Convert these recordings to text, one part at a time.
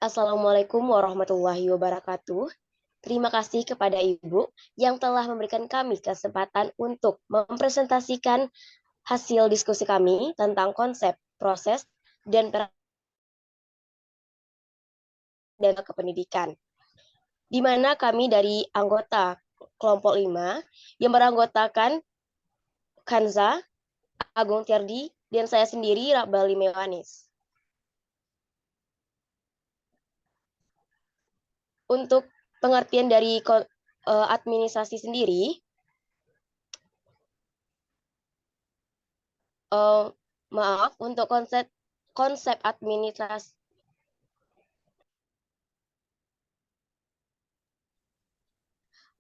Assalamualaikum warahmatullahi wabarakatuh. Terima kasih kepada Ibu yang telah memberikan kami kesempatan untuk mempresentasikan hasil diskusi kami tentang konsep, proses, dan dan kependidikan. Di mana kami dari anggota kelompok 5 yang beranggotakan Kanza, Agung Tierdi, dan saya sendiri Rabali Mewanis. Untuk pengertian dari administrasi sendiri, maaf untuk konsep konsep administrasi.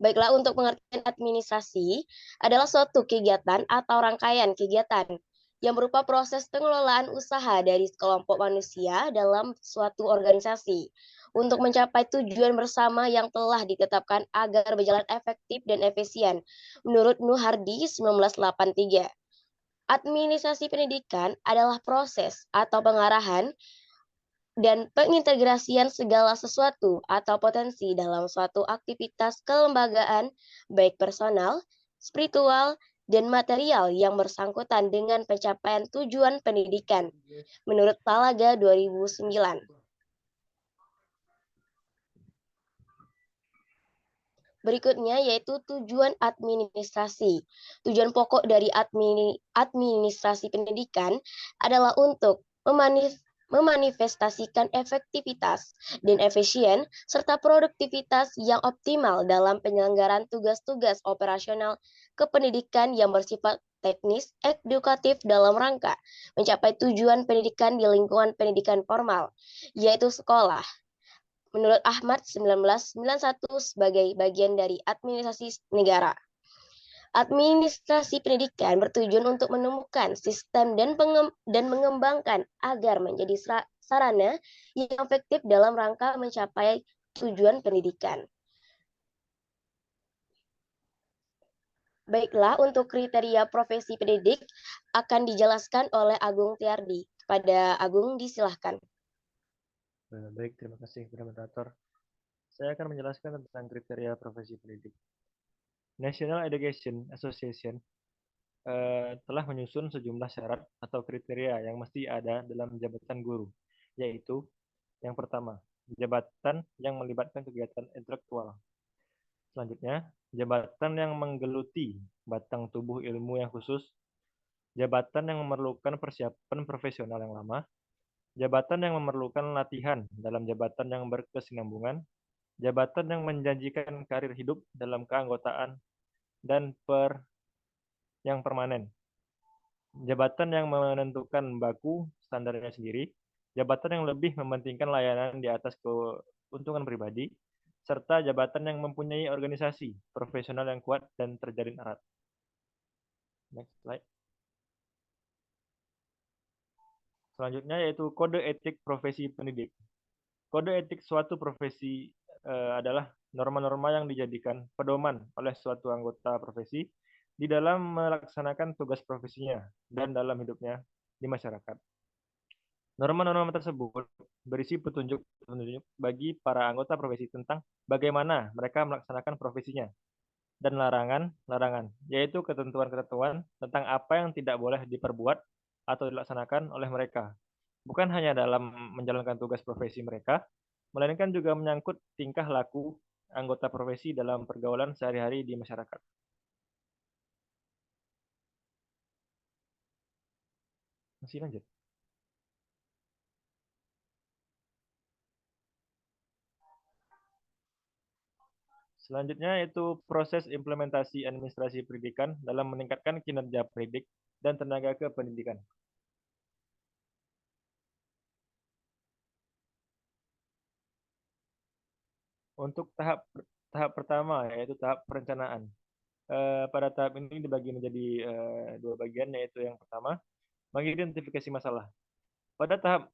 Baiklah, untuk pengertian administrasi adalah suatu kegiatan atau rangkaian kegiatan yang berupa proses pengelolaan usaha dari sekelompok manusia dalam suatu organisasi untuk mencapai tujuan bersama yang telah ditetapkan agar berjalan efektif dan efisien menurut Nuhardi 1983. Administrasi pendidikan adalah proses atau pengarahan dan pengintegrasian segala sesuatu atau potensi dalam suatu aktivitas kelembagaan, baik personal, spiritual, dan material yang bersangkutan dengan pencapaian tujuan pendidikan, menurut Talaga 2009. Berikutnya yaitu tujuan administrasi. Tujuan pokok dari administrasi pendidikan adalah untuk memanifestasikan efektivitas dan efisien serta produktivitas yang optimal dalam penyelenggaraan tugas-tugas operasional kependidikan yang bersifat teknis edukatif dalam rangka mencapai tujuan pendidikan di lingkungan pendidikan formal, yaitu sekolah. Menurut Ahmad 1991 sebagai bagian dari administrasi negara. Administrasi pendidikan bertujuan untuk menemukan sistem dan mengembangkan agar menjadi sarana yang efektif dalam rangka mencapai tujuan pendidikan. Baiklah, untuk kriteria profesi pendidik akan dijelaskan oleh Agung Tiardi. Kepada Agung, disilahkan. Baik, terima kasih kepada moderator. Saya akan menjelaskan tentang kriteria profesi pendidik. National Education Association telah menyusun sejumlah syarat atau kriteria yang mesti ada dalam jabatan guru, yaitu yang pertama, jabatan yang melibatkan kegiatan intelektual. Selanjutnya, jabatan yang menggeluti batang tubuh ilmu yang khusus, jabatan yang memerlukan persiapan profesional yang lama, jabatan yang memerlukan latihan dalam jabatan yang berkesinambungan, jabatan yang menjanjikan karir hidup dalam keanggotaan, dan yang permanen. Jabatan yang menentukan baku standarnya sendiri, jabatan yang lebih mementingkan layanan di atas keuntungan pribadi, serta jabatan yang mempunyai organisasi profesional yang kuat dan terjalin erat. Next slide. Selanjutnya yaitu kode etik profesi pendidik. Kode etik suatu profesi adalah norma-norma yang dijadikan pedoman oleh suatu anggota profesi di dalam melaksanakan tugas profesinya dan dalam hidupnya di masyarakat. Norma-norma tersebut berisi petunjuk bagi para anggota profesi tentang bagaimana mereka melaksanakan profesinya dan larangan-larangan, yaitu ketentuan-ketentuan tentang apa yang tidak boleh diperbuat atau dilaksanakan oleh mereka. Bukan hanya dalam menjalankan tugas profesi mereka, melainkan juga menyangkut tingkah laku anggota profesi dalam pergaulan sehari-hari di masyarakat. Masih lanjut. Selanjutnya yaitu proses implementasi administrasi pendidikan dalam meningkatkan kinerja pendidik dan tenaga kependidikan. Untuk tahap pertama yaitu tahap perencanaan. Pada tahap ini dibagi menjadi dua bagian, yaitu yang pertama mengidentifikasi masalah. Pada tahap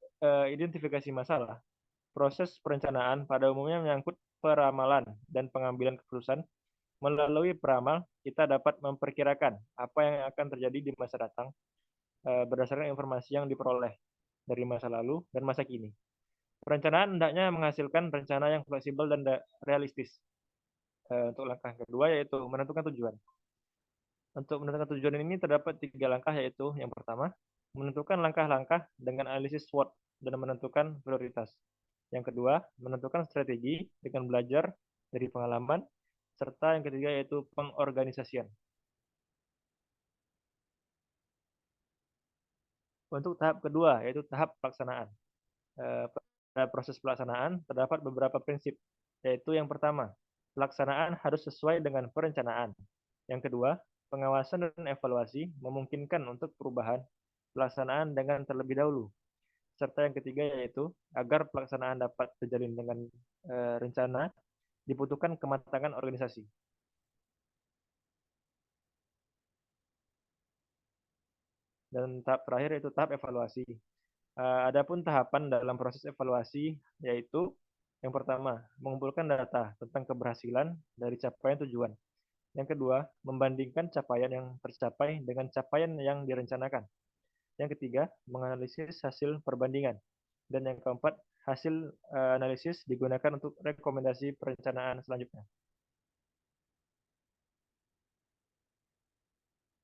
identifikasi masalah, proses perencanaan pada umumnya menyangkut peramalan dan pengambilan keputusan. Melalui peramal, kita dapat memperkirakan apa yang akan terjadi di masa datang berdasarkan informasi yang diperoleh dari masa lalu dan masa kini. Perencanaan hendaknya menghasilkan rencana yang fleksibel dan realistis. Untuk langkah kedua yaitu menentukan tujuan. Untuk menentukan tujuan ini terdapat 3 langkah, yaitu yang pertama, menentukan langkah-langkah dengan analisis SWOT dan menentukan prioritas. Yang kedua, menentukan strategi dengan belajar dari pengalaman. Serta yang ketiga yaitu pengorganisasian. Untuk tahap kedua yaitu tahap pelaksanaan. Pada proses pelaksanaan terdapat beberapa prinsip, yaitu yang pertama, pelaksanaan harus sesuai dengan perencanaan. Yang kedua, pengawasan dan evaluasi memungkinkan untuk perubahan pelaksanaan dengan terlebih dahulu. Serta yang ketiga yaitu, agar pelaksanaan dapat terjalin dengan rencana, dibutuhkan kematangan organisasi. Dan tahap terakhir yaitu tahap evaluasi. Adapun tahapan dalam proses evaluasi yaitu yang pertama, mengumpulkan data tentang keberhasilan dari capaian tujuan. Yang kedua, membandingkan capaian yang tercapai dengan capaian yang direncanakan. Yang ketiga, menganalisis hasil perbandingan. Dan yang keempat, hasil analisis digunakan untuk rekomendasi perencanaan selanjutnya.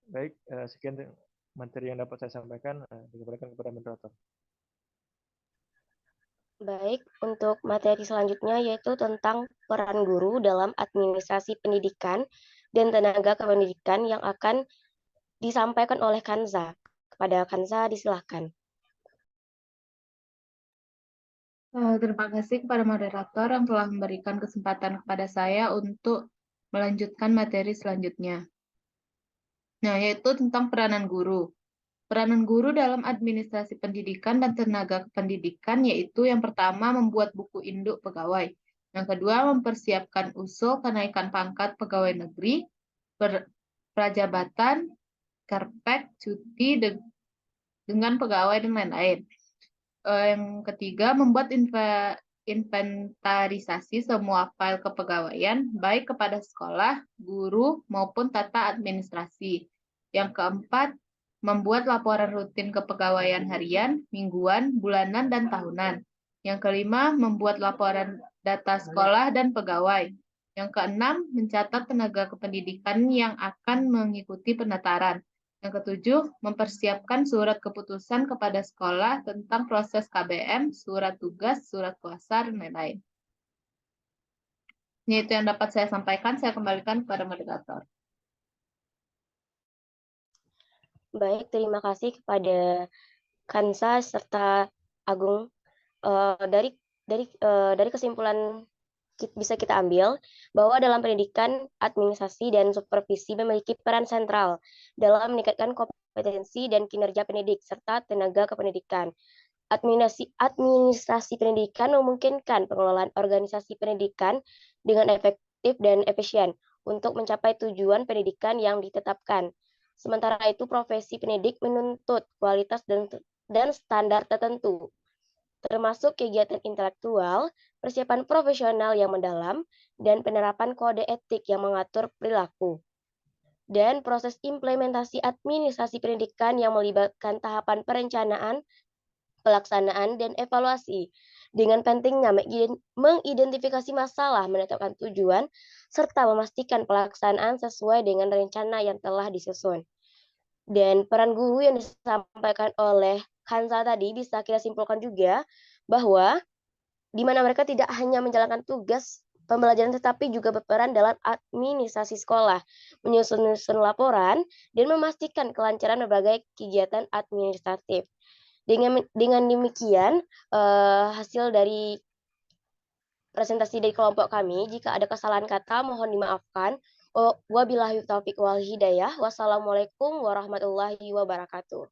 Baik, sekian materi yang dapat saya sampaikan. Dikembalikan kepada moderator. Baik, untuk materi selanjutnya yaitu tentang peran guru dalam administrasi pendidikan dan tenaga kependidikan yang akan disampaikan oleh Kanza. Kepada Kanza, disilahkan. Terima kasih kepada moderator yang telah memberikan kesempatan kepada saya untuk melanjutkan materi selanjutnya. Nah, yaitu tentang peranan guru. Peranan guru dalam administrasi pendidikan dan tenaga kependidikan yaitu yang pertama membuat buku induk pegawai. Yang kedua mempersiapkan usul kenaikan pangkat pegawai negeri, prajabatan, kerpek, cuti dengan pegawai dan lain-lain. Yang ketiga membuat inventarisasi semua file kepegawaian baik kepada sekolah, guru maupun tata administrasi. Yang keempat membuat laporan rutin kepegawaian harian, mingguan, bulanan, dan tahunan. Yang kelima, membuat laporan data sekolah dan pegawai. Yang keenam, mencatat tenaga kependidikan yang akan mengikuti pendaftaran. Yang ketujuh, mempersiapkan surat keputusan kepada sekolah tentang proses KBM, surat tugas, surat kuasa, dan lain-lain. Ini itu yang dapat saya sampaikan. Saya kembalikan kepada moderator. Baik, terima kasih kepada Kansa serta Agung. Dari kesimpulan bisa kita ambil bahwa dalam pendidikan, administrasi dan supervisi memiliki peran sentral dalam meningkatkan kompetensi dan kinerja pendidik serta tenaga kependidikan. Administrasi pendidikan memungkinkan pengelolaan organisasi pendidikan dengan efektif dan efisien untuk mencapai tujuan pendidikan yang ditetapkan. Sementara itu, profesi pendidik menuntut kualitas dan standar tertentu, termasuk kegiatan intelektual, persiapan profesional yang mendalam, dan penerapan kode etik yang mengatur perilaku. Dan proses implementasi administrasi pendidikan yang melibatkan tahapan perencanaan, pelaksanaan, dan evaluasi. Dengan pentingnya mengidentifikasi masalah, menetapkan tujuan, serta memastikan pelaksanaan sesuai dengan rencana yang telah disusun. Dan peran guru yang disampaikan oleh Hansa tadi bisa kita simpulkan juga bahwa di mana mereka tidak hanya menjalankan tugas pembelajaran tetapi juga berperan dalam administrasi sekolah, menyusun laporan, dan memastikan kelancaran berbagai kegiatan administratif. Dengan demikian, hasil dari presentasi dari kelompok kami, jika ada kesalahan kata mohon dimaafkan. Wabillahi taufiq wal hidayah. Wassalamualaikum warahmatullahi wabarakatuh.